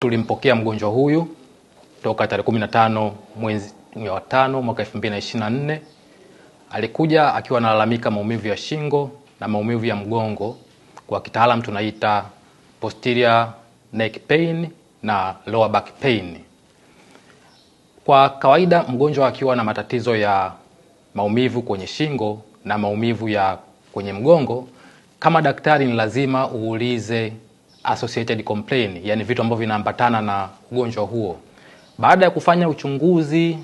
Tulimpokea mgonjwa huyu toka tarehe 15 mwezi wa 5 mwaka 2024. Alikuja akiwa analalamika maumivu ya shingo na maumivu ya mgongo, kwa kitaalamu tunaita posterior neck pain na lower back pain. Kwa kawaida mgonjwa akiwa na matatizo ya maumivu kwenye shingo na maumivu ya kwenye mgongo, kama daktari ni lazima uulize associated complaint, yani vitu ambavyo vinaambatana na ugonjwa huo. Baada ya kufanya uchunguzi,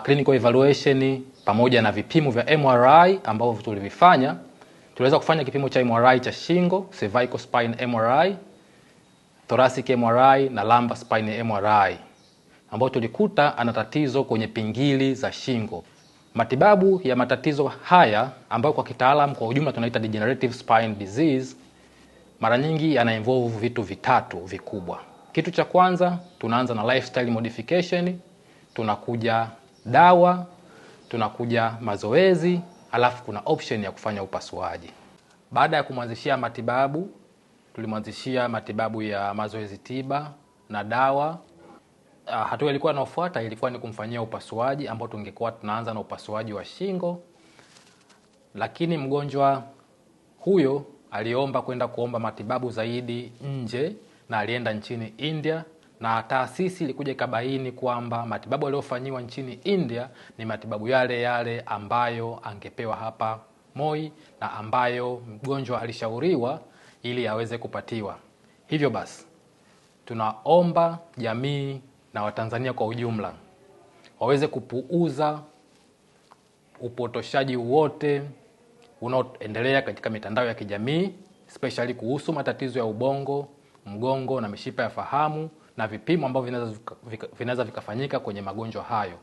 clinical evaluation pamoja na vipimo vya MRI ambavyo tulivifanya, tuliweza kufanya kipimo cha MRI cha shingo, cervical spine MRI, thoracic MRI na lumbar spine MRI, ambao tulikuta ana tatizo kwenye pingili za shingo. Matibabu ya matatizo haya ambayo kwa kitaalamu kwa ujumla tunaita degenerative spine disease, mara nyingi yana involve vitu vitatu vikubwa. Kitu cha kwanza, tunaanza na lifestyle modification, tunakuja dawa, tunakuja mazoezi, alafu kuna option ya kufanya upasuaji. Baada ya kumwanzishia matibabu, tulimwanzishia matibabu ya mazoezi tiba na dawa. Hatua ilikuwa inayofuata ilikuwa ni kumfanyia upasuaji, ambao tungekuwa tunaanza na upasuaji wa shingo. Lakini mgonjwa huyo aliomba kwenda kuomba matibabu zaidi nje, na alienda nchini India, na taasisi ilikuja ikabaini kwamba matibabu aliyofanyiwa nchini India ni matibabu yale yale ambayo angepewa hapa Moi na ambayo mgonjwa alishauriwa ili aweze kupatiwa. Hivyo basi tunaomba jamii na Watanzania kwa ujumla waweze kupuuza upotoshaji wote unaoendelea katika mitandao ya kijamii, especially kuhusu matatizo ya ubongo, mgongo na mishipa ya fahamu na vipimo ambavyo vinaweza vikafanyika kwenye magonjwa hayo.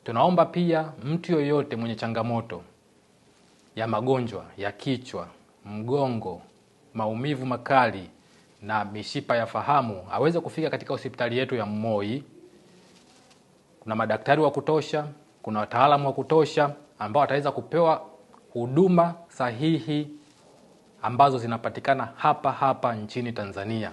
Tunaomba pia mtu yoyote mwenye changamoto ya magonjwa ya kichwa, mgongo, maumivu makali na mishipa ya fahamu aweze kufika katika hospitali yetu ya Moi. Kuna madaktari wa kutosha, kuna wataalamu wa kutosha ambao wataweza kupewa huduma sahihi ambazo zinapatikana hapa nchini Tanzania.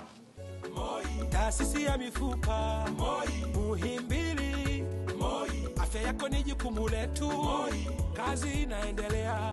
Moi, taasisi ya mifupa, Moi, Muhimbili, Moi, afya yako ni jukumu letu, Moi, kazi inaendelea.